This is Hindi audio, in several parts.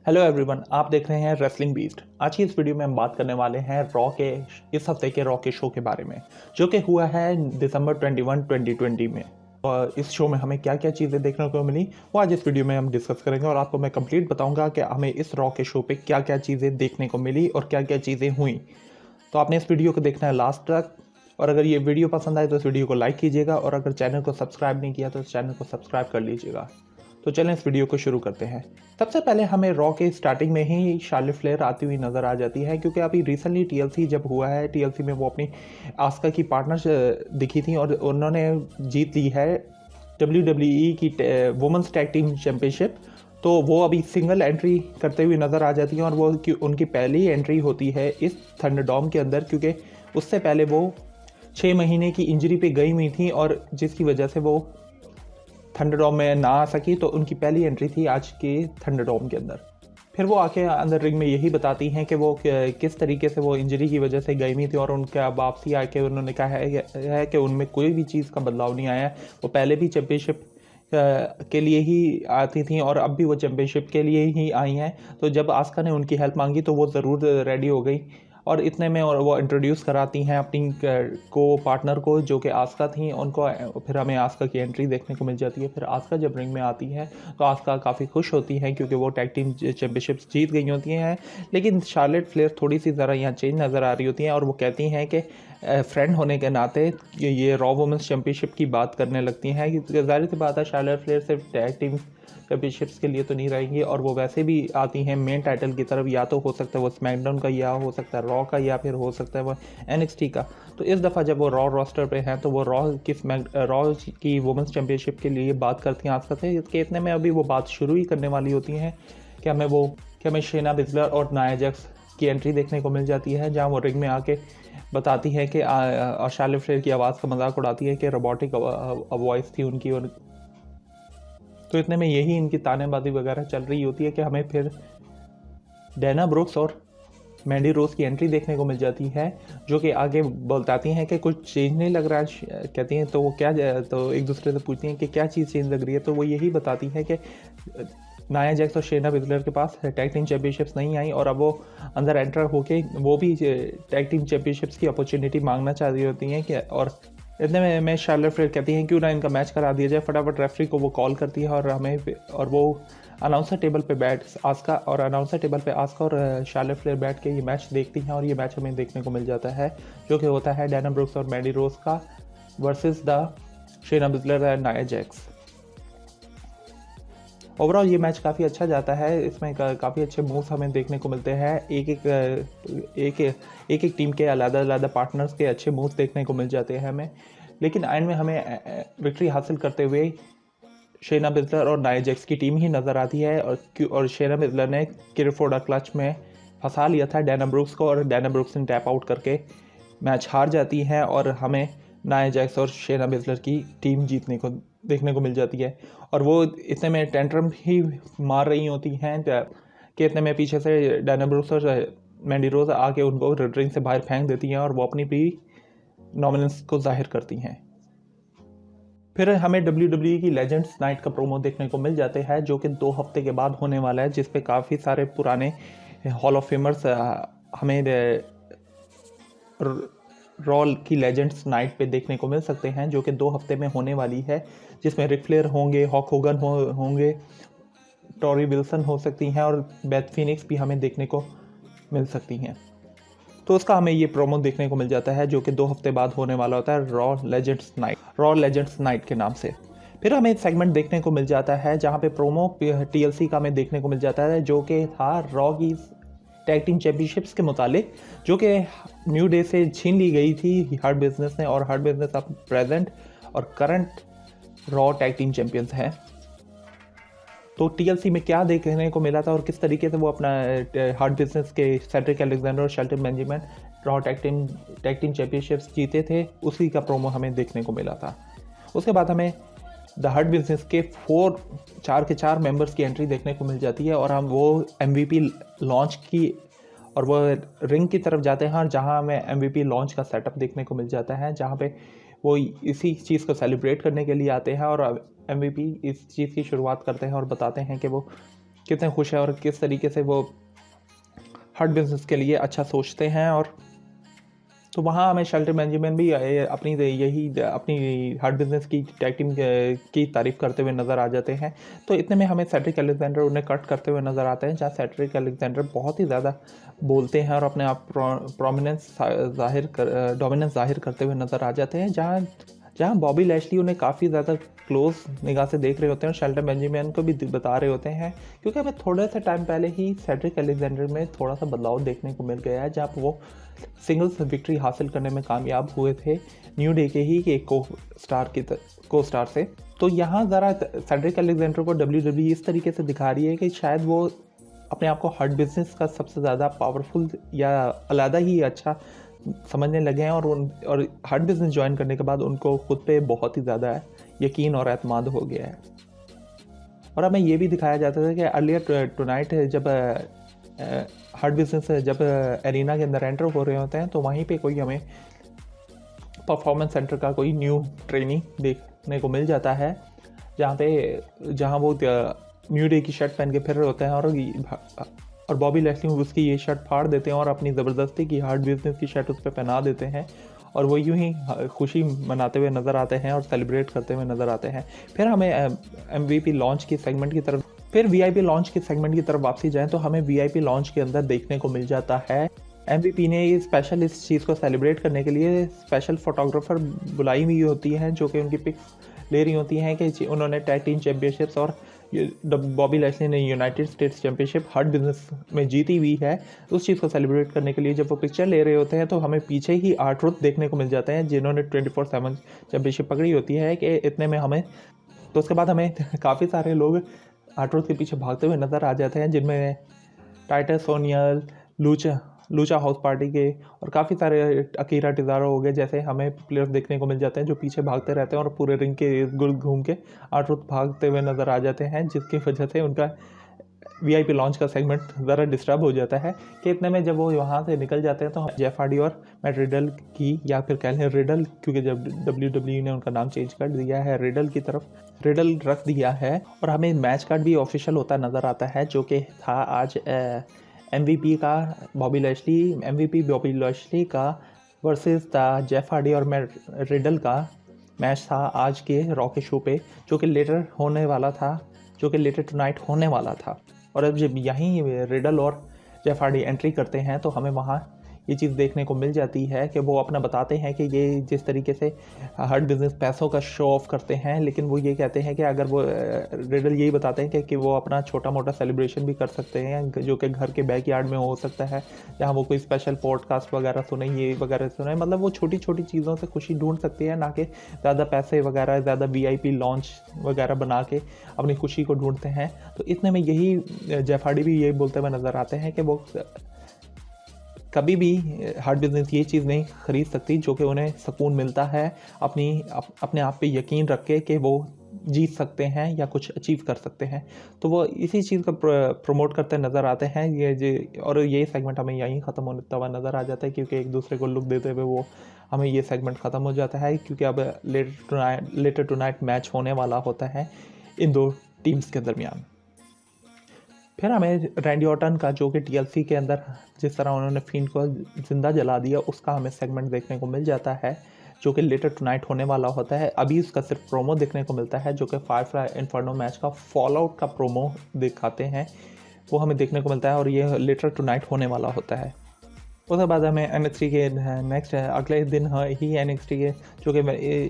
हेलो एवरीवन, आप देख रहे हैं रेसलिंग बीस्ट। आज की इस वीडियो में हम बात करने वाले हैं रॉ के इस हफ्ते के रॉ के शो के बारे में, जो कि हुआ है दिसंबर 21 2020 में। और इस शो में हमें क्या क्या चीज़ें देखने को मिली वो आज इस वीडियो में हम डिस्कस करेंगे और आपको मैं कंप्लीट बताऊंगा कि हमें इस रॉ के शो पे क्या क्या चीज़ें देखने को मिली और क्या क्या चीज़ें हुई। तो आपने इस वीडियो को देखना है लास्ट तक, और अगर ये वीडियो पसंद आए तो इस वीडियो को लाइक कीजिएगा, और अगर चैनल को सब्सक्राइब नहीं किया तो इस चैनल को सब्सक्राइब कर लीजिएगा। तो चलें इस वीडियो को शुरू करते हैं। सबसे पहले हमें रॉ के स्टार्टिंग में ही शार्लेट फ्लेयर आती हुई नज़र आ जाती है, क्योंकि अभी रिसेंटली टीएलसी जब हुआ है, टीएलसी में वो अपनी आस्का की पार्टनर दिखी थी और उन्होंने जीत ली है WWE की वुमेंस टैग टीम चैंपियनशिप। तो वो अभी सिंगल एंट्री करते हुए नज़र आ जाती हैं, और वो उनकी पहली एंट्री होती है इस थंडरडॉम के अंदर, क्योंकि उससे पहले वो 6 महीने की इंजरी पे गई हुई थी और जिसकी वजह से वो थंडरडॉम में ना आ सकी। तो उनकी पहली एंट्री थी आज के थंडरडॉम के अंदर। फिर वो आके अंदर रिंग में यही बताती हैं कि वो किस तरीके से वो इंजरी की वजह से गई हुई थी, और उनका वापसी आके उन्होंने कहा है कि उनमें कोई भी चीज़ का बदलाव नहीं आया। वो पहले भी चैम्पियनशिप के लिए ही आती थी और अब भी वो चैम्पियनशिप के लिए ही आई हैं। तो जब आस्का ने उनकी हेल्प मांगी तो वो ज़रूर रेडी हो गई, और इतने में और वो इंट्रोड्यूस कराती हैं अपनी को पार्टनर को, जो कि आस्का थी उनको। फिर हमें आस्का की एंट्री देखने को मिल जाती है। फिर आस्का जब रिंग में आती है तो आस्का काफ़ी खुश होती हैं, क्योंकि वो टैग टीम चैम्पियनशिप्स जीत गई होती हैं। लेकिन शार्लेट फ्लेयर थोड़ी सी ज़रा यहाँ चेंज नज़र आ रही होती हैं, और वो कहती हैं कि फ्रेंड होने के नाते ये रॉ वुमेंस चैम्पियनशिप की बात करने लगती हैं कि ज़ाहिर सी बात है शार्लेट फ्लेयर सिर्फ टैग टीम चैम्पियनशिप्स के लिए तो नहीं रहेंगी, और वो वैसे भी आती हैं मेन टाइटल की तरफ। या तो हो सकता है वो स्मैकडाउन का, या हो सकता है रॉ का, या फिर हो सकता है वो एनएक्सटी का। तो इस दफ़ा जब वो रॉ रोस्टर पे हैं तो वो रॉ की वुमेंस चैम्पियनशिप के लिए बात करती हैं आस्का से। इसके इतने में अभी वो बात शुरू ही करने वाली होती हैं कि हमें शेना बिस्लर और नाया जैक्स की एंट्री देखने को मिल जाती है, जहाँ वो रिंग में आके बताती है कि शार्लेट फ्लेयर की आवाज़ का मजाक उड़ाती है कि रोबोटिक वॉइस थी उनकी। और तो इतने में यही इनकी तानेबाजी वगैरह चल रही होती है कि हमें फिर डैना ब्रुक्स और मैंडी रोज की एंट्री देखने को मिल जाती है, जो कि आगे बताती हैं कि कुछ चेंज नहीं लग रहा है। कहती हैं तो वो क्या, तो एक दूसरे से पूछती हैं कि क्या चीज़ चेंज लग रही है। तो वो यही बताती है कि नाया जैक्स और शेना बिस्लर के पास टैग टीम चैम्पियनशिप्स नहीं आई, और अब वो अंदर एंटर होके वो भी टैग टीम चैम्पियनशिप्स की अपॉर्चुनिटी मांगना चाह रही होती हैं कि। और इतने में शार्लेट फ्लेयर कहती हैं क्यों ना इनका मैच करा दिया जाए। फटाफट रेफरी को वो कॉल करती है, और वो अनाउंसर टेबल पे अनाउंसर टेबल पे आस्का और शार्लेट फ्लेयर बैठ के ये मैच देखती हैं, और ये मैच हमें देखने को मिल जाता है, जो कि होता है डैना ब्रुक्स और मैंडी रोज का versus the Shayna Baszler and Nia Jax. Overall ये मैच काफ़ी अच्छा जाता है। इसमें काफ़ी अच्छे मूव्स हमें देखने को मिलते हैं। एक टीम के अलग-अलग पार्टनर्स के अच्छे मूव्स देखने को मिल जाते हैं हमें। लेकिन एंड में हमें विक्ट्री हासिल करते हुए शेना बिस्लर और नाया जैक्स की टीम ही नज़र आती है, और शेना बिस्लर ने किरफोर्डा क्लच में फंसा लिया था डैना ब्रुक्स को, और डैना ब्रुक्स ने टैप आउट करके मैच हार जाती है, और हमें नाया जैक्स और शेना बिस्लर की टीम देखने को मिल जाती है। और वो इतने में टेंट्रम ही मार रही होती हैं कि इतने में पीछे से डैना ब्रुक्स और मैंडी रोज आके उनको रिंग से बाहर फेंक देती हैं, और वो अपनी भी डोमिनेंस को जाहिर करती हैं। फिर हमें WWE की लेजेंड्स नाइट का प्रोमो देखने को मिल जाते हैं, जो कि 2 हफ्ते के बाद होने वाला है, जिसपे काफ़ी सारे पुराने हॉल ऑफ फेमर्स हमें रॉ की लेजेंड्स नाइट पे देखने को मिल सकते हैं, जो कि 2 हफ्ते में होने वाली है, जिसमें रिक फ्लेयर होंगे, हॉक होगन होंगे, टॉरी विल्सन हो सकती हैं, और बेथ फीनिक्स भी हमें देखने को मिल सकती हैं। तो उसका हमें ये प्रोमो देखने को मिल जाता है, जो कि 2 हफ्ते बाद होने वाला होता है रॉ लेजेंड्स नाइट के नाम से। फिर हमें एक सेगमेंट देखने को मिल जाता है जहाँ पे प्रोमो TLC का हमें देखने को मिल जाता है, जो कि था रॉ की टैग टीम चैम्पियनशिप्स के मुतालिक, जो कि न्यू डे से छीन ली गई थी हर्ट बिजनेस ने, और हर्ट बिजनेस अब प्रेजेंट और current raw tag team champions हैं। तो TLC में क्या देखने को मिला था और किस तरीके से वो अपना हार्ट बिजनेस के सेड्रिक अलेक्जेंडर और Shelton Benjamin raw tag team championships जीते थे, उसी का प्रोमो हमें देखने को मिला था। उसके बाद हमें द हार्ट बिजनेस के 4 मेंबर्स की एंट्री देखने को मिल जाती है, और हम वो MVP लॉन्च की और वो रिंग की तरफ जाते हैं, और जहां हमें MVP लॉन्च का सेटअप देखने को मिल जाता है, जहां पे वो इसी चीज़ को सेलिब्रेट करने के लिए आते हैं, और MVP इस चीज़ की शुरुआत करते हैं और बताते हैं कि वो कितने खुश हैं और किस तरीके से वो हर बिजनेस के लिए अच्छा सोचते हैं। और तो वहाँ हमें शेल्टन बेंजामिन भी अपनी हर बिजनेस की टैग टीम की तारीफ करते हुए नज़र आ जाते हैं। तो इतने में हमें सेड्रिक अलेक्जेंडर उन्हें कट करते हुए नज़र आते हैं, जहाँ सेड्रिक अलेक्जेंडर बहुत ही ज़्यादा बोलते हैं और अपने आप डोमिनेंस जाहिर करते हुए नज़र आ जाते हैं, जहाँ बॉबी लैशली उन्हें काफ़ी ज़्यादा क्लोज निगाह से देख रहे होते हैं और शेल्टन बेंजामिन को भी बता रहे होते हैं, क्योंकि हमें थोड़े से टाइम पहले ही सेड्रिक अलेक्जेंडर में थोड़ा सा बदलाव देखने को मिल गया है, जहाँ वो सिंगल्स विक्ट्री हासिल करने में कामयाब हुए थे न्यू डे के ही एक को स्टार से। तो यहाँ ज़रा सेड्रिक अलेक्जेंडर को WWE इस तरीके से दिखा रही है कि शायद वो अपने आप को हर्ट बिजनेस का सबसे ज़्यादा पावरफुल या अलग ही अच्छा समझने लगे हैं, और हर्ट बिजनेस ज्वाइन करने के बाद उनको खुद पे बहुत ही ज़्यादा यकीन और एतमाद हो गया है। और हमें ये भी दिखाया जाता था कि अर्लियर टुनाइट जब हर्ट बिजनेस जब एरिना के अंदर एंटर हो रहे होते हैं, तो वहीं पे कोई हमें परफॉर्मेंस सेंटर का कोई न्यू ट्रेनिंग देखने को मिल जाता है, जहाँ वो न्यू डे की शर्ट पहन के फिर रहे होते हैं और बॉबी लैशली उसकी ये शर्ट फाड़ देते हैं और अपनी ज़बरदस्ती की हार्ट बिजनेस की शर्ट उस पर पहना देते हैं, और वो यूं ही खुशी मनाते हुए नज़र आते हैं और सेलिब्रेट करते हुए नज़र आते हैं। फिर हमें MVP लॉन्च की सेगमेंट की तरफ VIP लॉन्च के सेगमेंट की तरफ वापसी जाएं, तो हमें VIP लॉन्च के अंदर देखने को मिल जाता है MVP ने स्पेशल इस चीज़ को सेलिब्रेट करने के लिए स्पेशल फोटोग्राफर बुलाई हुई होती हैं, जो कि उनकी पिक्स ले रही होती हैं कि उन्होंने टैग टीम चैम्पियनशिप्स और बॉबी लैशली ने United States championship Hurt Business में जीती हुई है। उस चीज़ को सेलिब्रेट करने के लिए जब वो पिक्चर ले रहे होते हैं, तो हमें पीछे ही R-Truth देखने को मिल जाते हैं, जिन्होंने 24/7 चैम्पियनशिप पकड़ी होती है। कि इतने में हमें तो उसके बाद हमें काफ़ी सारे लोग R-Truth के पीछे भागते हुए नज़र आ जाते हैं, जिनमें टाइटस ओनियल, लूचा हाउस पार्टी के और काफ़ी सारे अकीरा टिज़ारो हो गए जैसे हमें प्लेयर्स देखने को मिल जाते हैं, जो पीछे भागते रहते हैं और पूरे रिंग के इर्द गिर्द घूम के R-Truth भागते हुए नज़र आ जाते हैं, जिसकी वजह से उनका VIP लॉन्च का सेगमेंट ज़रा डिस्टर्ब हो जाता है। कि इतने में जब वो वहाँ से निकल जाते हैं, तो जेफ हार्डी और मैट रिडल की, या फिर कह लें रिडल, क्योंकि जब WWE ने उनका नाम चेंज कर दिया है, रिडल रख दिया है, और हमें मैच कार्ड भी ऑफिशियल होता नज़र आता है, जो कि था आज MVP बॉबी लैशली का वर्सेस द जेफ हार्डी और मैट रिडल का मैच था आज के रॉ के शो पे, जो कि लेटर टुनाइट होने वाला था। और अब जब यहीं रिडल और जेफ हार्डी एंट्री करते हैं, तो हमें वहाँ ये चीज़ देखने को मिल जाती है कि वो अपना बताते हैं कि ये जिस तरीके से हर्ट बिजनेस पैसों का शो ऑफ करते हैं, लेकिन वो ये कहते हैं कि अगर वो रिडल यही बताते हैं कि वो अपना छोटा मोटा सेलिब्रेशन भी कर सकते हैं, जो कि घर के बैकयार्ड में हो सकता है, जहाँ वो कोई स्पेशल पॉडकास्ट वगैरह सुने, ये वगैरह सुने, मतलब वो छोटी छोटी चीज़ों से खुशी ढूंढ सकती है, ना कि ज़्यादा पैसे वगैरह, ज़्यादा VIP लॉन्च वगैरह बना के अपनी खुशी को ढूंढते हैं। तो इतने में यही जेफ हार्डी भी यही बोलते हुए नज़र आते हैं कि वो कभी भी हार्ट बिजनेस ये चीज़ नहीं खरीद सकती जो कि उन्हें सुकून मिलता है अपने आप पे यकीन रख के कि वो जीत सकते हैं या कुछ अचीव कर सकते हैं। तो वो इसी चीज़ का प्रमोट करते नज़र आते हैं। और ये सेगमेंट हमें यहीं ख़त्म होता हुआ नज़र आ जाता है, क्योंकि एक दूसरे को लुक देते हुए वो हमें ये सेगमेंट ख़त्म हो जाता है, क्योंकि अब लेटर टुनाइट मैच होने वाला होता है इन दो टीम्स के दरमियान। फिर हमें रैंडी ऑर्टन का, जो कि TLC के अंदर जिस तरह उन्होंने फिंड को ज़िंदा जला दिया, उसका हमें सेगमेंट देखने को मिल जाता है, जो कि लेटर टुनाइट होने वाला होता है। अभी उसका सिर्फ प्रोमो देखने को मिलता है, जो कि फायरफ्लाई इन्फर्नो मैच का फॉल आउट का प्रोमो दिखाते हैं, वो हमें देखने को मिलता है, और ये लेटर टुनाइट होने वाला होता है। उसके बाद हमें NXT के नेक्स्ट अगले दिन ही NXT के, जो कि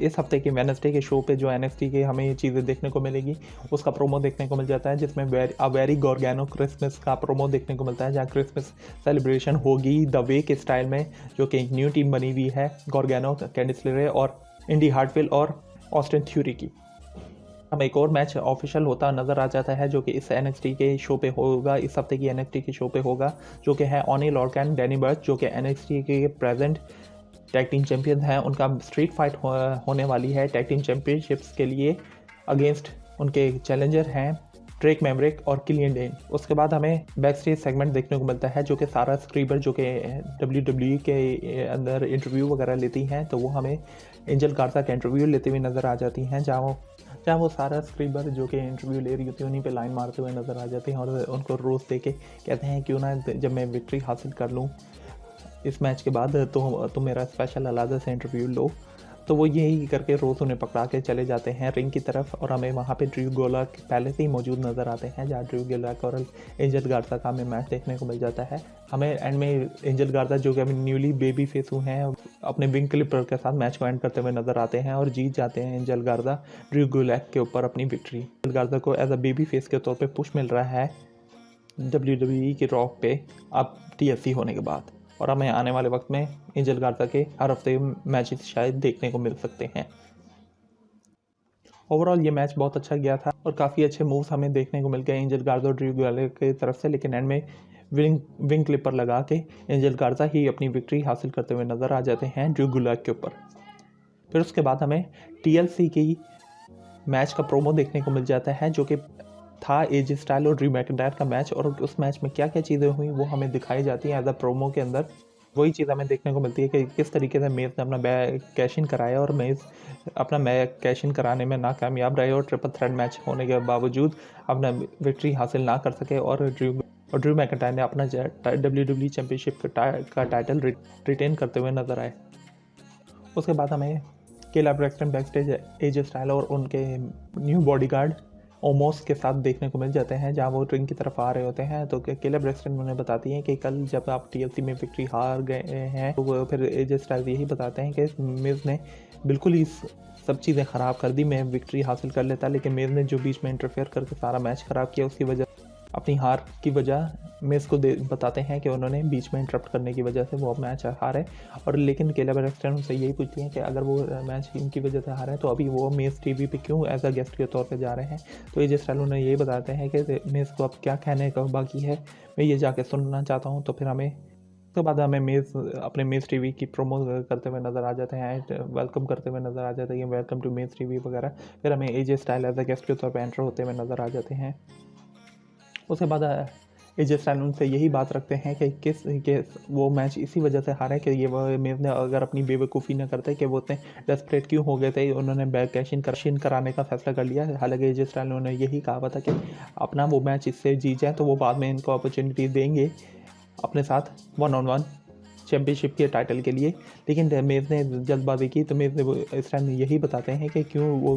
इस हफ्ते के वेडनेसडे के शो पे जो NXT के हमें ये चीज़ें देखने को मिलेगी, उसका प्रोमो देखने को मिल जाता है, जिसमें वेरी गॉर्गैनो क्रिसमस का प्रोमो देखने को मिलता है, जहाँ क्रिसमस सेलिब्रेशन होगी द वे के स्टाइल में, जो कि एक न्यू टीम बनी हुई है गॉर्गैनो, कैंडिस लेरे और इंडी हार्टविल और ऑस्टिन थ्यूरी की। हम एक और मैच ऑफिशियल होता नज़र आ जाता है, जो कि इस NXT के शो पे होगा, इस हफ्ते की NXT के शो पे होगा, जो कि है ओनी लॉर्कन डैनी बर्च, जो कि NXT के प्रेजेंट टैग टीम चैंपियन हैं। उनका स्ट्रीट फाइट होने वाली है टैग टीम चैंपियनशिप्स के लिए, अगेंस्ट उनके चैलेंजर हैं ड्रेक मैवरिक और किलियन डेन। उसके बाद हमें बैक स्टेज सेगमेंट देखने को मिलता है, जो कि सारा स्क्रीबर, जो कि WWE के अंदर इंटरव्यू वगैरह लेती हैं, तो वो हमें एंजल गार्जा का इंटरव्यू लेते हुए नज़र आ जाती हैं, जहाँ वो सारा स्क्रीबर जो कि इंटरव्यू ले रही होती है उन्हीं पे लाइन मारते हुए नज़र आ जाते हैं और उनको रोज़ दे के कहते हैं क्यों ना जब मैं विक्ट्री हासिल कर लूँ इस मैच के बाद तो मेरा स्पेशल अलग से इंटरव्यू लो। तो वो यही करके रोज़ उन्हें पकड़ा के चले जाते हैं रिंग की तरफ और हमें वहाँ पे ड्रू गुलाक पहले से ही मौजूद नज़र आते हैं, जहाँ ड्रू गुलाक और एंजल गार्जा का हमें मैच देखने को मिल जाता है। हमें एंड में एंजल गार्जा जो कि अभी न्यूली बेबी फेस हुए हैं अपने विंग क्लिपर के साथ मैच को एंड करते हुए नज़र आते हैं और जीत जाते हैं एंजल गार्जा ड्रू गुलाक के ऊपर अपनी विक्ट्री। एंजल गार्जा को एज अ बेबी फेस के तौर पर पुश मिल रहा है WWE के रॉक पे अब TLC होने के बाद, और हमें आने वाले वक्त में एंजल गार्जा के हर हफ्ते मैचेस शायद देखने को मिल सकते हैं। ओवरऑल ये मैच बहुत अच्छा गया था और काफ़ी अच्छे मूव्स हमें देखने को मिल गए एंजल गार्जा और ड्रू गुलाक की तरफ से, लेकिन एंड में विंग क्लिपर लगा के एंजल गार्जा ही अपनी विक्ट्री हासिल करते हुए नज़र आ जाते हैं ड्रू गुलाक के ऊपर। फिर उसके बाद हमें TLC की मैच का प्रोमो देखने को मिल जाता है जो कि था AJ स्टाइल और ड्रू मैकिंटायर का मैच, और उस मैच में क्या क्या चीज़ें हुई वो हमें दिखाई जाती हैं एज अ प्रोमो के अंदर। वही चीज़ हमें देखने को मिलती है कि किस तरीके से मेज़ ने अपना बैग कैश इन कराया और मेज़ अपना मैच कैश इन कराने में नाकामयाब रहे और ट्रिपल थ्रेट मैच होने के बावजूद अपना विक्ट्री हासिल ना कर सके और ड्रू मैकिंटायर ने अपना WWE चैम्पियनशिप का टाइटल रिटेन करते हुए नजर आए। उसके बाद हमें केला ब्रैक्सटन बैकस्टेज AJ स्टाइल और उनके न्यू बॉडीगार्ड ओमोस के साथ देखने को मिल जाते हैं, जहां वो रिंग की तरफ आ रहे होते हैं। तो केला ब्रैक्सटन उन्हें बताती हैं कि कल जब आप TLC में विक्ट्री हार गए हैं तो वो फिर AJ स्टाइल यही बताते हैं कि मिज़ ने बिल्कुल ही सब चीज़ें ख़राब कर दी, मैं विक्ट्री हासिल कर लेता, लेकिन मिज़ ने जो बीच में इंटरफेयर करके सारा मैच ख़राब किया उसकी वजह अपनी हार की वजह मिज़ को बताते हैं कि उन्होंने बीच में इंटरप्ट करने की वजह से वो मैच हारे। और लेकिन केला ब्रैक्सटन उनसे यही पूछती हैं कि अगर वो मैच इनकी वजह से हारे तो अभी वो मिज़ TV पे क्यों एज अ गेस्ट के तौर पे जा रहे हैं। तो AJ स्टाइल उन्हें यही बताते हैं कि मिज़ को अब क्या कहने का बाकी है, मैं ये जाके सुनना चाहता हूँ। तो फिर हमें उसके बाद हमें अपने मिज़ TV की प्रोमो करते हुए नज़र आ जाते हैं, वेलकम करते हुए नज़र आ जाते हैं, वेलकम टू मिज़ TV वगैरह। फिर हमें AJ style as a guest के तौर पर एंटर होते हुए नज़र आ जाते हैं। उसके बाद AJ स्टाइल उनसे यही बात रखते हैं कि वो मैच इसी वजह से हारा है कि ये वो मिज़ ने अगर अपनी बेवकूफ़ी न करते कि वो उतने डेस्परेट क्यों हो गए थे, उन्होंने बैक कैश इन कराने का फैसला कर लिया। हालांकि AJ स्टाइल ने उन्हें यही कहा था कि अपना वो मैच इससे जीत जाए तो वो बाद में इनको अपॉर्चुनिटी देंगे अपने साथ 1-on-1 चैम्पियनशिप के टाइटल के लिए, लेकिन मिज़ ने जल्दबाजी की। तो मिज़ ने इस टाइम यही बताते हैं कि क्यों वो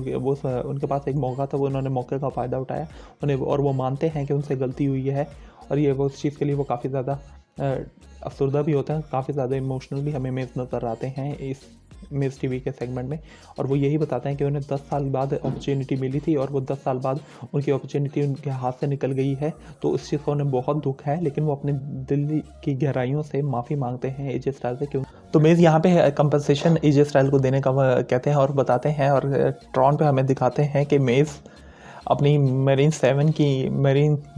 उनके पास एक मौका था, वो उन्होंने मौके का फ़ायदा उठाया उन्हें, और वो मानते हैं कि उनसे गलती हुई है और ये वो उस चीज़ के लिए वो काफ़ी ज़्यादा अफसरदा भी होता है, काफ़ी ज़्यादा इमोशनल भी हमें मिज़ नज़र आते हैं इस मिज़ TV के सेगमेंट में। और वो यही बताते हैं कि उन्हें 10 साल बाद अपॉर्चुनिटी मिली थी और वो 10 साल बाद उनकी अपॉर्चुनिटी उनके हाथ से निकल गई है, तो उस चीज़ का उन्हें बहुत दुख है, लेकिन वो अपने दिल की गहराइयों से माफ़ी मांगते हैं AJ स्टाइल से। क्यों तो मिज़ यहाँ पे कंपनसेशन AJ स्टाइल को देने का कहते हैं और बताते हैं, और ट्रॉन पे हमें दिखाते हैं कि मिज़ अपनी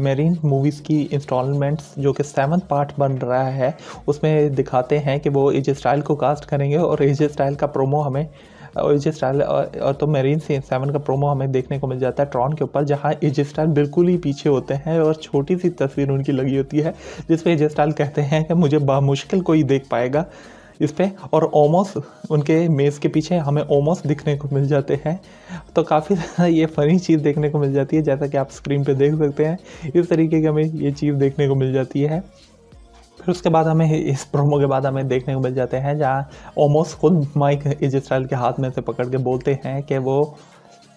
मेरीन मूवीज़ की इंस्टॉलमेंट्स जो कि 7th पार्ट बन रहा है उसमें दिखाते हैं कि वो AJ स्टाइल को कास्ट करेंगे और AJ स्टाइल का प्रोमो हमें AJ स्टाइल और तो मेरीन 7 का प्रोमो हमें देखने को मिल जाता है ट्रॉन के ऊपर, जहाँ AJ स्टाइल बिल्कुल ही पीछे होते हैं और छोटी सी तस्वीर उनकी लगी होती है जिस पे AJ स्टाइल कहते हैं कि मुझे बामुश्किल कोई देख पाएगा इस पे, और ओमोस उनके मेज़ के पीछे हमें ओमोस दिखने को मिल जाते हैं। तो काफ़ी ज़्यादा ये फ़नी चीज़ देखने को मिल जाती है, जैसा कि आप स्क्रीन पे देख सकते हैं इस तरीके की हमें ये चीज़ देखने को मिल जाती है। फिर उसके बाद हमें इस प्रोमो के बाद हमें देखने को मिल जाते हैं जहाँ ओमोस खुद माइक AJ स्टाइल के हाथ में से पकड़ के बोलते हैं कि वो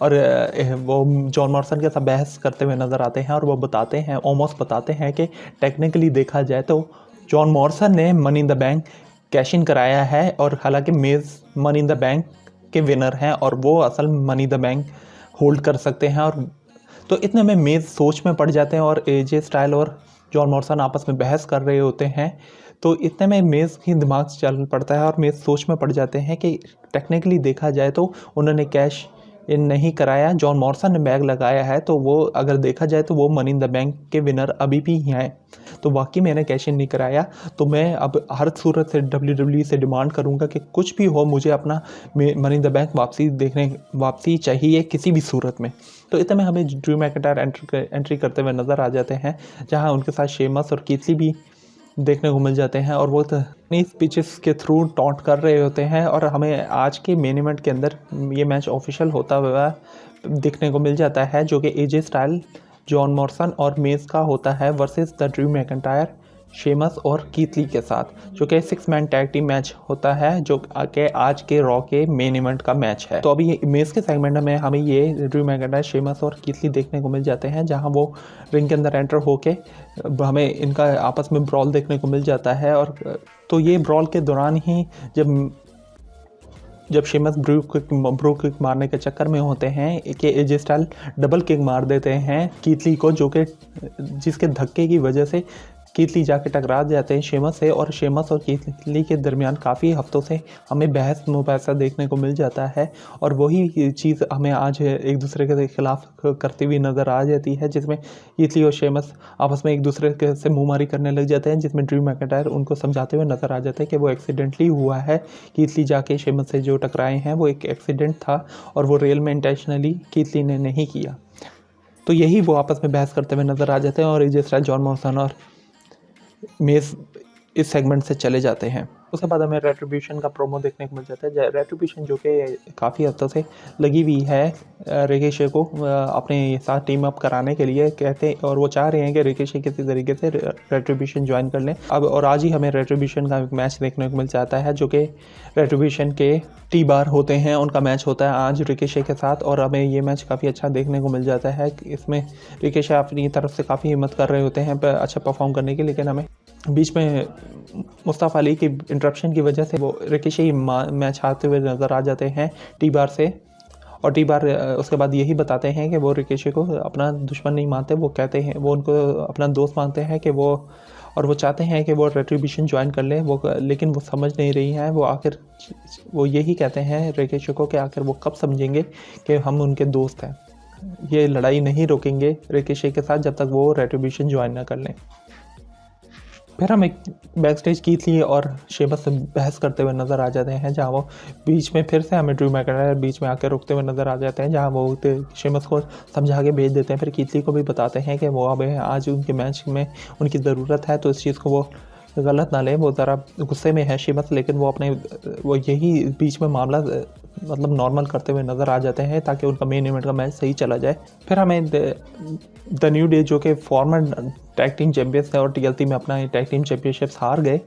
जॉन मॉर्सन के साथ बहस करते हुए नज़र आते हैं और वो बताते हैं, ओमोस बताते हैं कि टेक्निकली देखा जाए तो जॉन मॉर्सन ने money in the bank cash in कराया है, और हालांकि मिज़ मनी इन द बैंक के विनर हैं और वो असल money in the bank hold कर सकते हैं। और तो इतने में मिज़ सोच में पड़ जाते हैं और AJ स्टाइल और जॉन मॉर्सन आपस में बहस कर रहे होते हैं। तो इतने में मिज़ की दिमाग चल पड़ता है और मिज़ सोच में पड़ जाते हैं कि टेक्निकली देखा जाए तो उन्होंने कैश इन नहीं कराया, जॉन मॉर्सन ने बैग लगाया है, तो वो अगर देखा जाए तो वो मनी इन द बैंक के विनर अभी भी हैं। तो वाकई मैंने कैश इन नहीं कराया, तो मैं अब हर सूरत से WWE से डिमांड करूंगा कि कुछ भी हो मुझे अपना मनी इन द बैंक वापसी चाहिए किसी भी सूरत में। तो इतने में हमें ड्रू मैकिंटायर एंट्री करते हुए नज़र आ जाते हैं, जहाँ उनके साथ शेमस और कीथली भी देखने को मिल जाते हैं और वो अपनी स्पीचेस के थ्रू टॉन्ट कर रहे होते हैं और हमें आज के मेन इवेंट के अंदर ये मैच ऑफिशियल होता हुआ देखने को मिल जाता है, जो कि एजे स्टाइल, जॉन मॉर्सन और मेज का होता है versus the Drew McIntyre, Sheamus और कीथ ली के साथ, जो कि 6 मैन टैग टीम मैच होता है, जो कि आज के रॉ के मेन इवेंट का मैच है। तो अभी ये मेज के सेगमेंट में हमें ये ड्रू मैकिंटायर, शेमस और कीथ ली देखने को मिल जाते हैं, जहां वो रिंग के अंदर एंटर होके हमें इनका आपस में ब्रॉल देखने को मिल जाता है। और तो ये ब्रॉल के दौरान ही जब शेमस ब्रू किक मारने के चक्कर में होते हैं कि एजे स्टाइल डबल किक मार देते हैं कीथ ली को, जो कि जिसके धक्के की वजह से कीथ ली जाके टकरा जाते हैं शेमस से, और शेमस और कीथ ली के दरमियान काफ़ी हफ्तों से हमें बहस मुबाहिसा देखने को मिल जाता है। और वही चीज़ हमें आज एक दूसरे के खिलाफ करती हुई नज़र आ जाती है, जिसमें कीथ ली और शेमस आपस में एक दूसरे से मुंहमारी करने लग जाते हैं, जिसमें ड्रू मैकिंटायर उनको समझाते हुए नज़र आ जाता है कि वो एक्सीडेंटली हुआ है, कीथ ली जाके शेमस से जो टकराए हैं वो एक एक्सीडेंट था और वो रियल में इंटेंशनली कीथ ली ने नहीं किया। तो यही वो आपस में बहस करते हुए नज़र आ जाते हैं और एजे स्टाइल, जॉन मॉर्सन और मेज इस सेगमेंट से चले जाते हैं। उसके बाद हमें रेट्रिब्यूशन का प्रोमो देखने को मिल जाता है। रेट्रिब्यूशन जो कि काफ़ी हफ्तों से लगी हुई है रिकीशे को अपने साथ टीम अप कराने के लिए कहते, और वो चाह रहे हैं कि रिकीशे किसी तरीके से रेट्रिब्यूशन ज्वाइन कर लें। अब और आज ही हमें रेट्रिब्यूशन का मैच देखने को मिल जाता है, जो कि रेट्रिब्यूशन के टी बार होते हैं, उनका मैच होता है आज रिकीशे के साथ, और हमें ये मैच काफ़ी अच्छा देखने को मिल जाता है। इसमें रिकीशे अपनी तरफ से काफ़ी हिम्मत कर रहे होते हैं अच्छा परफॉर्म करने की, लेकिन हमें बीच में मुस्तफ़ा अली की इंटरप्शन की वजह से वो रिकीशे ही मैच हारते हुए नज़र आ जाते हैं टी बार से। और टी बार उसके बाद यही बताते हैं कि वो रिकीशे को अपना दुश्मन नहीं मानते, वो कहते हैं, वो उनको अपना दोस्त मानते हैं कि वो, और वो चाहते हैं कि वो रेट्रिब्यूशन ज्वाइन कर लें, वो लेकिन वो समझ नहीं रही हैं। वो यही कहते हैं रिकीशे को कि आखिर वो कब समझेंगे कि हम उनके दोस्त हैं, ये लड़ाई नहीं रोकेंगे रिकीशे के साथ जब तक वो रेट्रिब्यूशन ज्वाइन ना कर लें। फिर हम एक बैक स्टेज कीथ ली और शेमस से बहस करते हुए नज़र आ जाते हैं, जहाँ वो बीच में फिर से हमें ड्रू मैकिंटायर बीच में आकर रुकते हुए नज़र आ जाते हैं, जहाँ वो शेमस को समझा के भेज देते हैं। फिर कीथ ली को भी बताते हैं कि वो अब आज उनके मैच में उनकी ज़रूरत है, तो इस चीज़ को वो गलत ना लें। वो ज़रा गुस्से में है शेमस, लेकिन वो यही बीच में मामला मतलब नॉर्मल करते हुए नज़र आ जाते हैं ताकि उनका मेन इवेंट का मैच सही चला जाए। फिर हमें द न्यू डे, जो कि फॉर्मर टैग टीम चैंपियंस थे और टीएलसी में अपना टैग टीम चैंपियनशिप्स हार गए,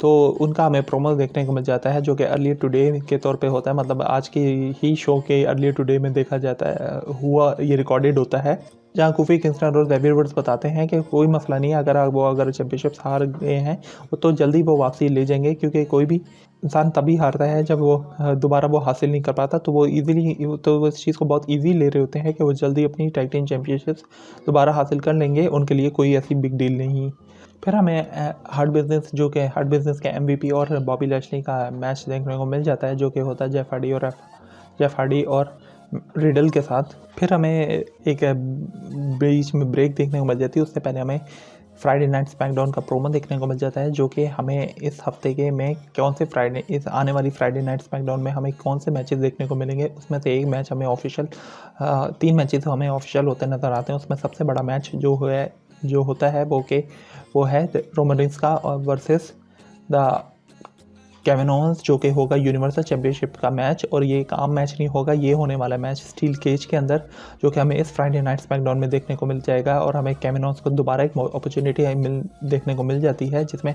तो उनका हमें प्रोमो देखने को मिल जाता है, जो कि अर्लियर टुडे के तौर पे होता है, मतलब आज की ही शो के अर्लियर टुडे में देखा जाता है, ये रिकॉर्डेड होता है, जहाँ कोफी किंगस्टन और ज़ेवियर वुड्स बताते हैं कि कोई मसला नहीं है, अगर चैंपियनशिप्स हार गए हैं तो जल्दी वो वापसी ले जाएंगे, क्योंकि कोई भी इंसान तभी हारता है जब वो दोबारा वो हासिल नहीं कर पाता। तो वो इस चीज़ को बहुत ईजी ले रहे होते हैं कि वो जल्दी अपनी टैग टीम चैंपियनशिप्स दोबारा हासिल कर लेंगे, उनके लिए कोई ऐसी बिग डील नहीं। फिर हमें हार्ट बिजनेस, जो कि हार्ट बिजनेस के एमवीपी और बॉबी लैशली का मैच देखने को मिल जाता है, जो कि होता है जेफ हार्डी और रिडल के साथ। फिर हमें एक बीच में ब्रेक देखने को मिल जाती है। उससे पहले हमें फ्राइडे नाइट स्मैकडाउन का प्रोमो देखने को मिल जाता है, जो कि हमें इस हफ्ते के में इस आने वाली फ्राइडे नाइट स्मैकडाउन में हमें कौन से मैचेस देखने को मिलेंगे। उसमें से एक मैच हमें ऑफिशियल 3 मैचेस हमें ऑफिशियल होते नज़र आते हैं। उसमें सबसे बड़ा मैच जो होता है वो है रोमन रेंस का वर्सेस द केविन ओवेंस, जो कि होगा यूनिवर्सल चैंपियनशिप का मैच। और ये एक आम मैच नहीं होगा, ये होने वाला मैच स्टील केज के अंदर, जो कि हमें इस फ्राइडे नाइट स्मैकडाउन में देखने को मिल जाएगा। और हमें केविन ओवेंस को दोबारा एक अपॉर्चुनिटी देखने को मिल जाती है, जिसमें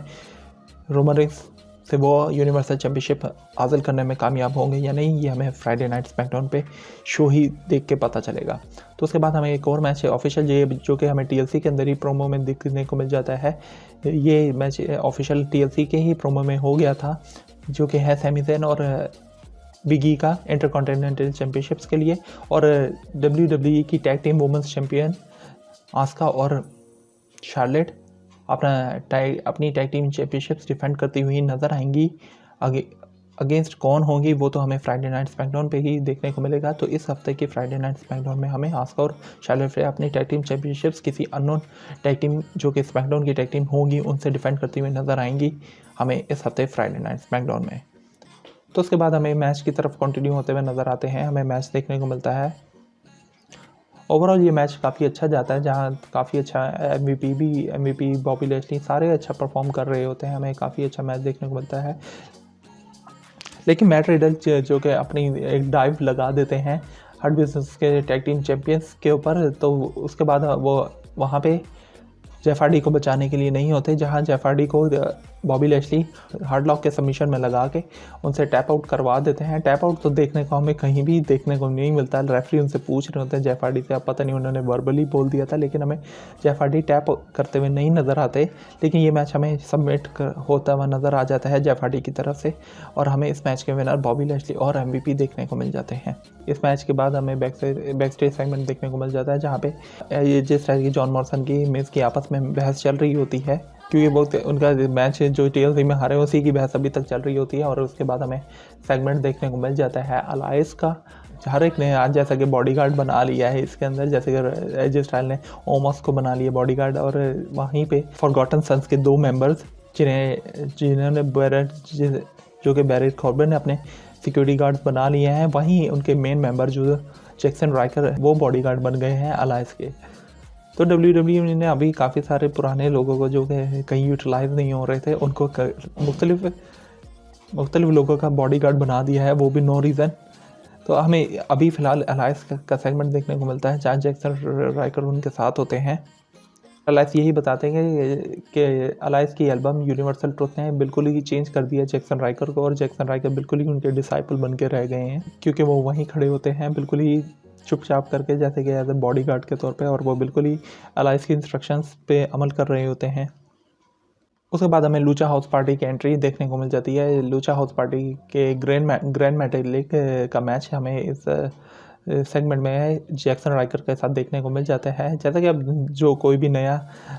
रोमन रेंस से वो यूनिवर्सल चैंपियनशिप हासिल करने में कामयाब होंगे या नहीं, ये हमें फ्राइडे नाइट स्मैकडाउन पे शो ही देख के पता चलेगा। तो उसके बाद हमें एक और मैच है ऑफिशियल, जो कि हमें टीएलसी के अंदर ही प्रोमो में देखने को मिल जाता है। ये मैच ऑफिशियल टीएलसी के ही प्रोमो में हो गया था, जो कि है सैमी ज़ेन और बिगी का इंटरकॉन्टिनेंटल चैंपियनशिप्स के लिए। और WWE की tag team women's champion Asuka और शार्लेट अपनी टैग टीम चैंपियनशिप्स डिफेंड करती हुई नज़र आएंगी। अगेंस्ट कौन होंगी वो तो हमें फ्राइडे नाइट स्मैकडाउन पे ही देखने को मिलेगा। तो इस हफ्ते की फ्राइडे नाइट स्मैकडाउन में हमें आस्का और शार्लेट फ्लेयर अपनी टैग टीम चैंपियनशिप्स किसी अननोन टैग टीम, जो कि स्मैकडाउन की टैग टीम होंगी, उनसे डिफेंड करती हुई नज़र आएंगी हमें इस हफ्ते फ्राइडे नाइट स्मैकडाउन में। तो उसके बाद हमें मैच की तरफ कंटिन्यू होते हुए नज़र आते हैं। हमें मैच देखने को मिलता है ओवरऑल ये मैच काफ़ी अच्छा जाता है, जहाँ काफ़ी अच्छा एमवीपी बॉबी लैशली सारे अच्छा परफॉर्म कर रहे होते हैं, हमें काफ़ी अच्छा मैच देखने को मिलता है। लेकिन मैट रिडल जो कि अपनी एक डाइव लगा देते हैं हर्ट बिजनेस के टैग टीम चैंपियंस के ऊपर, तो उसके बाद वो वहाँ पे जेफ हार्डी को बचाने के लिए नहीं होते, जहाँ जेफ हार्डी को बॉबी लैशली हार्ड लॉक के सबमिशन में लगा के उनसे टैप आउट करवा देते हैं। टैप आउट तो देखने को हमें कहीं भी देखने को नहीं मिलता, रेफरी उनसे पूछ रहे होते हैं जेफ हार्डी से, अब पता नहीं उन्होंने वर्बली बोल दिया था, लेकिन हमें जेफ हार्डी टैप करते हुए नहीं नज़र आते। लेकिन ये मैच हमें सबमिट होता हुआ नज़र आ जाता है जेफ हार्डी की तरफ से, और हमें इस मैच के विनर बॉबी लैशली और MVP देखने को मिल जाते हैं। इस मैच के बाद हमें बैक स्टेज सेगमेंट देखने को मिल जाता है, जहाँ पे ये जिस तरह की जॉन मॉर्सन की मिस की आपस में बहस चल रही होती है, क्योंकि बहुत उनका मैच जो TLC में हारे उसी की बहस अभी तक चल रही होती है। और उसके बाद हमें सेगमेंट देखने को मिल जाता है अलायंस का। हर एक ने आज जैसा कि बॉडीगार्ड बना लिया है इसके अंदर, जैसे कि एजे स्टाइल ने ओमस को बना लिया बॉडीगार्ड, और वहीं पे फॉरगॉटन सन्स के 2 मेंबर्स जिन्होंने जो कि बैरेट कॉर्बिन ने अपने सिक्योरिटी गार्ड्स बना लिए हैं, वहीं उनके मेन मेंबर जो जैक्सन राइकर वो बॉडीगार्ड बन गए हैं अलायंस के। तो WWE ने अभी काफ़ी सारे पुराने लोगों को जो कि कहीं यूटिलाइज नहीं हो रहे थे, उनको मुख्तलिफ लोगों का बॉडीगार्ड बना दिया है, वो भी नो रीज़न। तो हमें अभी फ़िलहाल अलायंस का सेगमेंट देखने को मिलता है, जहाँ जैक्सन राइकर उनके साथ होते हैं। अलायंस यही बताते हैं कि अलायंस की एल्बम यूनिवर्सल ट्रुथ ने बिल्कुल ही चेंज कर दिया जैक्सन राइकर को, और जैक्सन राइकर बिल्कुल ही उनके डिसाइपल बन के रह गए हैं, क्योंकि वो वहीं खड़े होते हैं बिल्कुल ही चुपचाप करके, जैसे कि एज ए बॉडी गार्ड के तौर पे, और वो बिल्कुल ही अलायंस की इंस्ट्रक्शंस पे अमल कर रहे होते हैं। उसके बाद हमें लूचा हाउस पार्टी की एंट्री देखने को मिल जाती है। लूचा हाउस पार्टी के ग्रैंड मेटालिक का मैच हमें इस सेगमेंट में जैक्सन राइकर के साथ देखने को मिल जाता है। जैसा कि अब जो कोई भी नया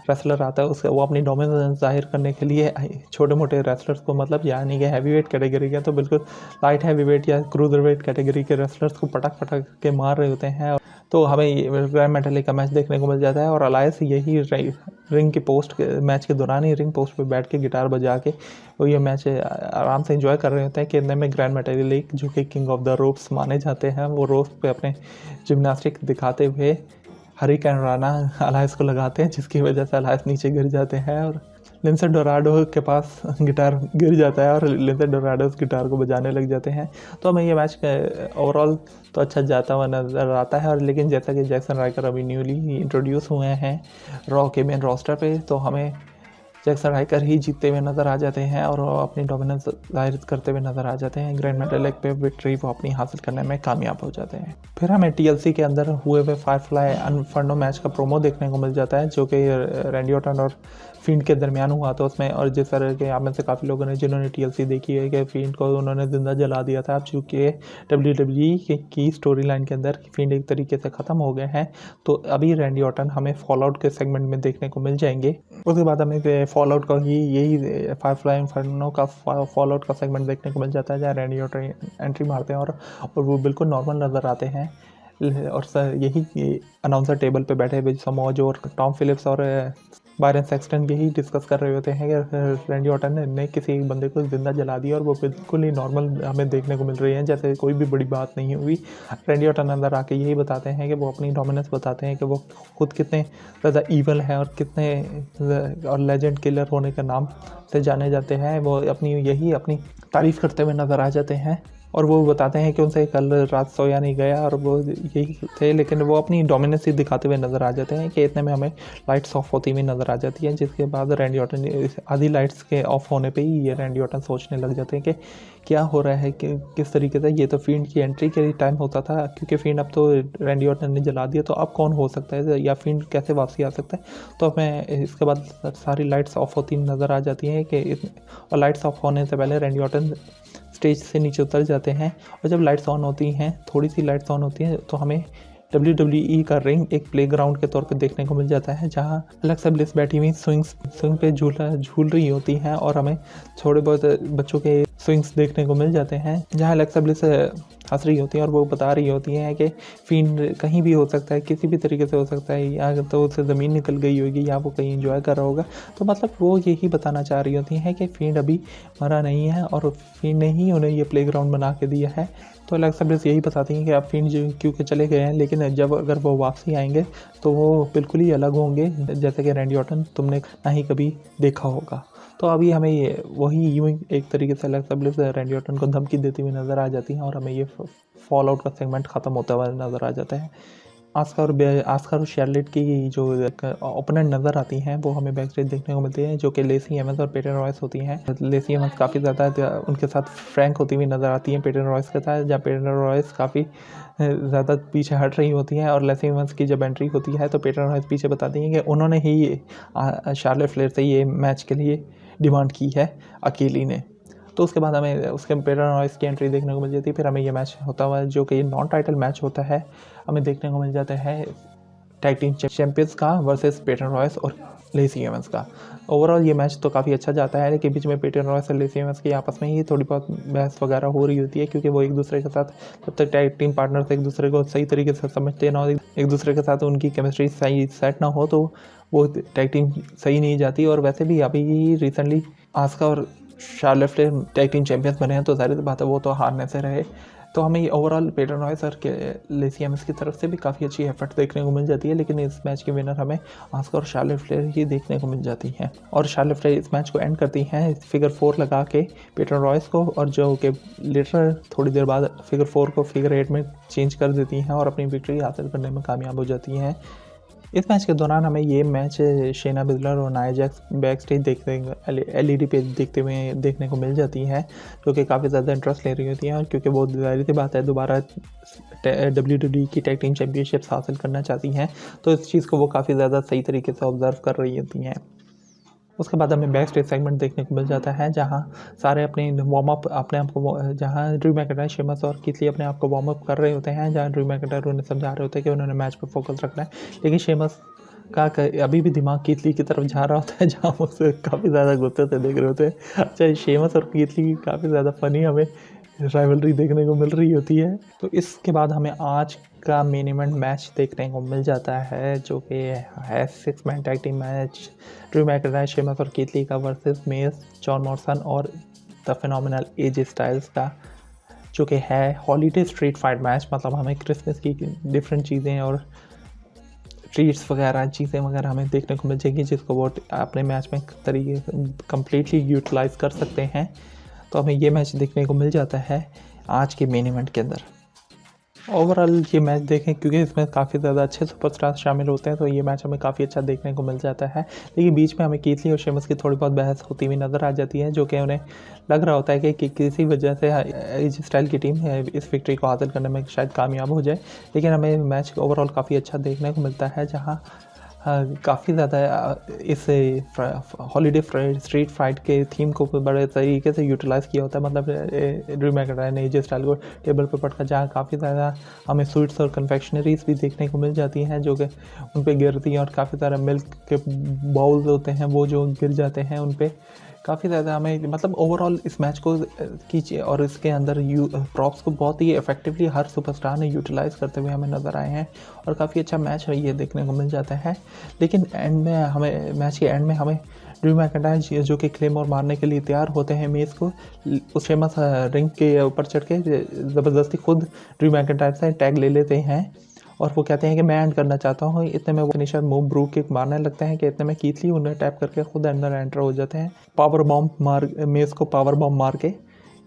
रेसलर आता है उसका वो अपनी डोमिनेंस जाहिर करने के लिए छोटे मोटे रेसलर्स को, मतलब यानी कि हैवीवेट कैटेगरी के, तो बिल्कुल लाइट हैवीवेट या क्रूजरवेट कैटेगरी के रेसलर्स को पटक के मार रहे होते हैं। तो हमें ग्रैंड मेटालिक का मैच देखने को मिल जाता है, और अलायंस यही रिंग की पोस्ट मैच के दौरान ही रिंग पोस्ट पे बैठ के गिटार बजा के वो ये मैच आराम से एंजॉय कर रहे होते हैं। कि इतने में ग्रैंड मेटालिक जो कि किंग ऑफ द रोप्स माने जाते हैं, वो रोप पे अपने जिम्नास्टिक दिखाते हुए हरिकेन राना अलायंस को लगाते हैं, जिसकी वजह से अलायंस नीचे गिर जाते हैं और लिंसे डोराडो के पास गिटार गिर जाता है और लिंसे डोराडो उस गिटार को बजाने लग जाते हैं। तो हमें ये मैच ओवरऑल तो अच्छा जाता हुआ नज़र आता है। और लेकिन जैसा कि जैक्सन राइकर अभी न्यूली इंट्रोड्यूस हुए हैं रॉ के मेन रोस्टर पे, तो हमें जैक्सन राइकर ही जीतते हुए नज़र आ जाते हैं और अपनी डोमिनेंस जाहिर करते हुए नज़र आ जाते हैं। ग्रैंड मेटालिक पे विक्ट्री वो अपनी हासिल करने में कामयाब हो जाते हैं। फिर हमें TLC के अंदर हुए हुए फायरफ्लाई इन्फर्नो मैच का प्रोमो देखने को मिल जाता है, जो कि रैंडी ऑर्टन और फील्ड के दरमियान हुआ था उसमें। और जिस तरह के आप में से काफ़ी लोगों ने जिन्होंने TLC देखी है कि फील्ड को उन्होंने जिंदा जला दिया था। अब चूँकि WWE की स्टोरी लाइन के अंदर फील्ड एक तरीके से ख़त्म हो गए हैं, तो अभी रैंडी ऑर्टन हमें फॉल आउट के सेगमेंट में देखने को मिल जाएंगे। उसके बाद हमें फॉल आउट का यही फायरफ्लाई इन्फर्नो का फॉल आउट का सेगमेंट देखने को मिल जाता है, जहाँ रैंडी ऑर्टन एंट्री मारते हैं और वो बिल्कुल नॉर्मल नज़र आते हैं। और यही अनाउंसर टेबल पे बैठे हुए समोआ जो और टॉम फिलिप्स और बायरन सेक्सटन यही डिस्कस कर रहे होते हैं कि रैंडी ऑर्टन ने किसी एक बंदे को जिंदा जला दिया और वो बिल्कुल ही नॉर्मल हमें देखने को मिल रही है, जैसे कोई भी बड़ी बात नहीं हुई। रैंडी ऑर्टन अंदर आके यही बताते हैं कि वो अपनी डोमिनेंस बताते हैं कि वो खुद कितने ज़्यादा ईवल हैं और कितने और लेजेंड किलर होने के नाम से जाने जाते हैं। वो अपनी तारीफ़ करते हुए नज़र आ जाते हैं और वो बताते हैं कि उनसे कल रात सोया नहीं गया और वो यही थे, लेकिन वो अपनी डोमिनेंस ही दिखाते हुए नज़र आ जाते हैं कि इतने में हमें लाइट्स ऑफ होती हुई नज़र आ जाती है। जिसके बाद रैंडी ऑर्टन आधी लाइट्स के ऑफ होने पे ही ये रैंडी ऑर्टन सोचने लग जाते हैं कि क्या हो रहा है, कि किस तरीके से ये तो फील्ड की एंट्री के टाइम होता था, क्योंकि फील्ड अब तो रैंडी ऑर्टन ने जला दिया, तो अब कौन हो सकता है या फील्ड कैसे वापसी आ सकता है। तो हमें इसके बाद सारी लाइट्स ऑफ होती नज़र आ जाती हैं कि और लाइट्स ऑफ होने से पहले रैंडी ऑर्टन स्टेज से नीचे उतर जाते हैं। और जब लाइट्स ऑन होती हैं, थोड़ी सी लाइट्स ऑन होती हैं, तो हमें WWE का रिंग एक प्लेग्राउंड के तौर पे देखने को मिल जाता है, जहां अलेक्सा ब्लिस बैठी हुई स्विंग पे झूल रही होती हैं और हमें थोड़े बहुत बच्चों के स्विंग्स देखने को मिल जाते हैं, जहां अलेक्सा ब्लिस हंस रही होती हैं और वो बता रही होती हैं कि फील्ड कहीं भी हो सकता है, किसी भी तरीके से हो सकता है, या तो उससे ज़मीन निकल गई होगी या वो कहीं इंजॉय कर रहा होगा। तो मतलब वो यही बताना चाह रही होती हैं कि फील्ड अभी मरा नहीं है और फील्ड ने ही उन्हें ये प्लेग्राउंड बना के दिया है। तो एलेक्सा ब्लिस यही बताती हैं कि आप फिन क्योंकि चले गए हैं, लेकिन जब अगर वो वापसी आएंगे तो वो बिल्कुल ही अलग होंगे, जैसे कि रैंडी ऑर्टन तुमने ना ही कभी देखा होगा। तो अभी हमें ये वही यूँ एक तरीके से एलेक्सा ब्लिस रैंडी ऑर्टन को धमकी देती हुई नज़र आ जाती हैं और हमें ये फॉल आउट का सेगमेंट ख़त्म होता हुआ नज़र आ जाता है। आस्का और शार्लेट की जो ओपोनेंट नज़र आती हैं वो हमें बैक स्टेज देखने को मिलती हैं, जो कि लेसी एवंस और पेटन रॉयस होती हैं। लेसी एवंस काफ़ी ज़्यादा उनके साथ फ्रैंक होती हुई नज़र आती हैं पेटन रॉयस के साथ, जहाँ पेटन रॉयस काफ़ी ज़्यादा पीछे हट रही होती हैं। और लेसी एवंस की जब एंट्री होती है तो पेटन रॉयस पीछे बताती हैं कि उन्होंने ही शार्लेट फ्लेयर से ये मैच के लिए डिमांड की है अकेली ने। तो उसके बाद हमें उसके पेटन रॉयस की एंट्री देखने को मिल जाती है। फिर हमें ये मैच होता हुआ जो कि नॉन टाइटल मैच होता है हमें देखने को मिल जाता है टैग टीम चैंपियंस का वर्सेस पेटन रॉयस और लेसी एवंस का। ओवरऑल ये मैच तो काफ़ी अच्छा जाता है, लेकिन बीच में पेटन रॉयस और लेसी एवंस की आपस में ही थोड़ी बहुत बहस वगैरह हो रही होती है, क्योंकि वो एक दूसरे के साथ जब तक टैग टीम पार्टनर्स एक दूसरे को सही तरीके से समझते ना हो, एक दूसरे के साथ उनकी केमिस्ट्री सही सेट ना हो, तो वो टैग टीम सही नहीं जाती। और वैसे भी अभी रिसेंटली आस्का और Charlotte Flair tag team champions बने हैं, तो जाहिर सी बात है वो तो हारने से रहे। तो हमें ओवरऑल पेटन रॉयस और लेसी एवंस की तरफ से भी काफ़ी अच्छी एफर्ट देखने को मिल जाती है, लेकिन इस मैच के विनर हमें आस्का और शार्लेट फ्लेयर ही देखने को मिल जाती हैं। और शार्लेट फ्लेयर इस मैच को एंड करती हैं फिगर 4 लगा के पेटन रॉयस को, और जो कि लेटर थोड़ी देर बाद फिगर 4 को फिगर 8 में चेंज कर देती हैं और अपनी विक्ट्री हासिल करने में कामयाब हो जाती हैं। इस मैच के दौरान हमें ये मैच शेना बिजलर और नाया जाक्स बैक स्टेज LED पे देखते हुए देखने को मिल जाती हैं, जो कि काफ़ी ज़्यादा इंटरेस्ट ले रही होती हैं। और क्योंकि वो जाहिर सी बात है दोबारा WWE की टैग टीम चैम्पियनशिप्स हासिल करना चाहती हैं, तो इस चीज़ को वो काफ़ी ज़्यादा सही तरीके से ऑब्जर्व कर रही होती हैं। उसके बाद हमें बैक स्टेज सेगमेंट देखने को मिल जाता है, जहां सारे अपने वार्म अप अपने आप को, जहां ड्रू मैकिंटायर, शेमस और कीथ ली अपने आप को वार्म अप कर रहे होते हैं, जहां ड्रू मैकिंटायर उन्हें समझा रहे होते हैं कि उन्होंने मैच पर फोकस रखना है। लेकिन शेमस का अभी भी दिमाग कीथ ली की तरफ जा रहा होता है, जहाँ वो उसे काफ़ी ज़्यादा गुस्से से देख रहे होते हैं। अच्छा, शेमस और कीथ ली की काफ़ी ज़्यादा फनी हमें राइवलरी देखने को मिल रही होती है। तो इसके बाद हमें आज का मेन इवेंट मैच देखने को मिल जाता है, जो कि है 6 man tag team match Drew McIntyre, Sheamus और कीथ ली का वर्सेस मेज, जॉन मॉर्सन और द फिनोमिनल एज स्टाइल्स का, जो कि है हॉलीडे स्ट्रीट फाइट मैच। मतलब हमें क्रिसमस की डिफरेंट चीज़ें और ट्रीट्स वगैरह चीज़ें वगैरह हमें देखने को मिल जाएगी, जिसको वो अपने मैच में तरीके कम्प्लीटली यूटिलाइज़ कर सकते हैं। तो हमें ये मैच देखने को मिल जाता है आज के मेन इवेंट के अंदर। ओवरऑल ये मैच देखें, क्योंकि इसमें काफ़ी ज़्यादा अच्छे सुपरस्टार्स शामिल होते हैं, तो ये मैच हमें काफ़ी अच्छा देखने को मिल जाता है। लेकिन बीच में हमें कीथ ली और शेमस की थोड़ी बहुत बहस होती हुई नज़र आ जाती है, जो कि उन्हें लग रहा होता है कि किसी वजह से एज स्टाइल की टीम इस विक्ट्री को हासिल करने में शायद कामयाब हो जाए। लेकिन हमें मैच ओवरऑल काफ़ी अच्छा देखने को मिलता है, जहाँ काफ़ी ज़्यादा इस हॉलीडे स्ट्रीट फाइट के थीम को बड़े तरीके से यूटिलाइज़ किया होता है। मतलब ड्रू मैकिंटायर ने एजे स्टाइल को टेबल पर पटका, जहाँ काफ़ी ज़्यादा हमें स्वीट्स और कन्फेक्शनरीज भी देखने को मिल जाती हैं, जो कि उन पर गिरती हैं, और काफ़ी सारा मिल्क के बाउल्स होते हैं वो जो गिर जाते हैं उन पर। काफ़ी ज़्यादा हमें मतलब ओवरऑल इस मैच को कीजिए, और इसके अंदर प्रॉप्स को बहुत ही इफेक्टिवली हर सुपरस्टार ने यूटिलाइज़ करते हुए हमें नज़र आए हैं, और काफ़ी अच्छा मैच ये देखने को मिल जाता है। लेकिन एंड में हमें मैच के एंड में हमें ड्रू मैकिंटायर जो कि क्लेमोर मारने के लिए तैयार होते हैं मेज को, उस फेमस रिंग के ऊपर चढ़ के ज़बरदस्ती खुद ड्रू मैकिंटायर से टैग ले लेते हैं, और वो कहते हैं कि मैं एंड करना चाहता हूँ। इतने में वो फिनिशर मूव ब्रू किक मारने लगते हैं कि इतने में कीथ ली उन्हें टैप करके खुद अंदर एंटर हो जाते हैं। पावर बॉम्ब मार मेज को पावर बॉम्ब मार के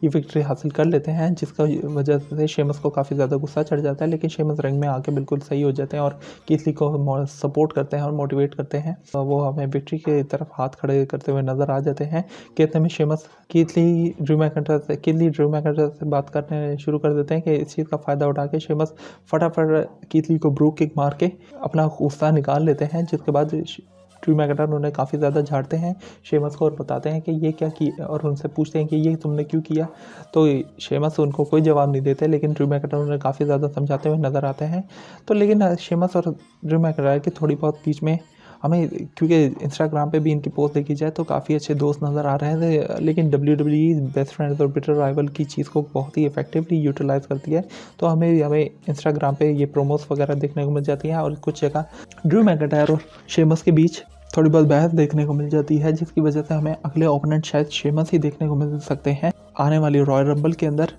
ये विक्ट्री हासिल कर लेते हैं, जिसका वजह से शेमस को काफ़ी ज़्यादा गुस्सा चढ़ जाता है। लेकिन शेमस रिंग में आके बिल्कुल सही हो जाते हैं और कीथ ली को सपोर्ट करते हैं और मोटिवेट करते हैं। वो हमें विक्ट्री की तरफ हाथ खड़े करते हुए नज़र आ जाते हैं कि इतने में Sheamus Keith Lee Drew McIntyre से बात करने शुरू कर देते हैं कि इस चीज़ का फ़ायदा उठा के शेमस फटाफट कीथ ली को ब्रू किक मार के अपना गुस्सा निकाल लेते हैं। जिसके बाद ड्रू मैकिंटायर उन्हें काफ़ी ज़्यादा झाड़ते हैं शेमस को और बताते हैं कि ये क्या किया, और उनसे पूछते हैं कि ये तुमने क्यों किया। तो शेमस उनको कोई जवाब नहीं देते, लेकिन ड्रू मैकिंटायर उन्हें काफ़ी ज़्यादा समझाते हुए नज़र आते हैं। तो लेकिन शेमस और ड्रू मैकिंटायर की थोड़ी बहुत बीच में हमें, क्योंकि इंस्टाग्राम पे भी इनकी पोस्ट देखी जाए तो काफ़ी अच्छे दोस्त नज़र आ रहे थे, लेकिन WWE बेस्ट फ्रेंड्स और बिटर राइवल की चीज़ को बहुत ही इफेक्टिवली यूटिलाइज़ करती है। तो हमें इंस्टाग्राम पे ये प्रोमोस वगैरह देखने को मिल जाती हैं, और कुछ जगह ड्रू मैकिंटायर और शेमस के बीच थोड़ी बहुत बहस देखने को मिल जाती है, जिसकी वजह से हमें अगले ओपोनेंट शायद शेमस ही देखने को मिल सकते हैं आने वाली रॉयल रंबल के अंदर।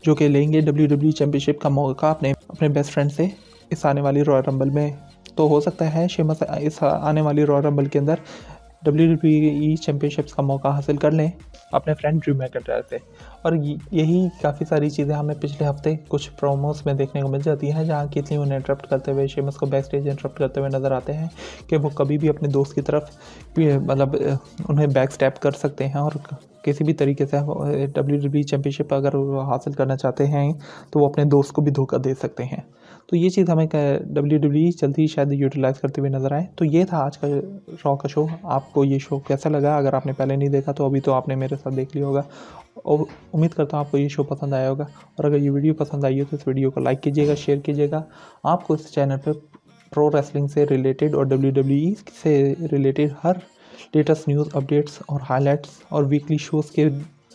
जो कि लेंगे WWE चैम्पियनशिप का मौका अपने बेस्ट फ्रेंड से इस आने वाली रॉयल रंबल में। तो हो सकता है शेमस इस आने वाली रॉयल रंबल के अंदर WWE चैम्पियनशिप्स का मौका हासिल कर लें अपने फ्रेंड ड्रू मैकिंटायर से। और यही काफ़ी सारी चीज़ें हमें पिछले हफ्ते कुछ प्रोमोस में देखने को मिल जाती हैं, जहाँ कितनी उन्हें इंटरप्ट करते हुए, शेमस को बैक स्टेज इंटरप्ट करते हुए नज़र आते हैं कि वो कभी भी अपने दोस्त की तरफ मतलब उन्हें बैक स्टेप कर सकते हैं और किसी भी तरीके से WWE चैम्पियनशिप अगर वो हासिल करना चाहते हैं तो वो अपने दोस्त को भी धोखा दे सकते हैं। तो ये चीज़ हमें WWE जल्दी ही शायद यूटिलाइज़ करते हुए नज़र आए। तो ये था आज का रॉ का शो। आपको ये शो कैसा लगा? अगर आपने पहले नहीं देखा तो अभी तो आपने मेरे साथ देख लिया होगा और उम्मीद करता हूँ आपको ये शो पसंद आया होगा। और अगर ये वीडियो पसंद आई हो तो इस वीडियो को लाइक कीजिएगा, शेयर कीजिएगा। आपको इस चैनल पर प्रो रेसलिंग से रिलेटेड और WWE से रिलेटेड हर लेटेस्ट न्यूज़ अपडेट्स और हाइलाइट्स और वीकली शोज़ के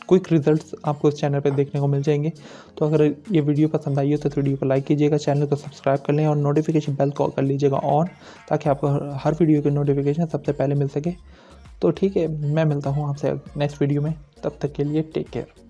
क्विक रिजल्ट्स आपको इस चैनल पे देखने को मिल जाएंगे। तो अगर ये वीडियो पसंद आई हो तो इस वीडियो को लाइक कीजिएगा, चैनल को सब्सक्राइब कर लें और नोटिफिकेशन बेल को कर लीजिएगा ऑन, ताकि आपको हर वीडियो की नोटिफिकेशन सबसे पहले मिल सके। तो ठीक है, मैं मिलता हूँ आपसे नेक्स्ट वीडियो में, तब तक के लिए टेक केयर।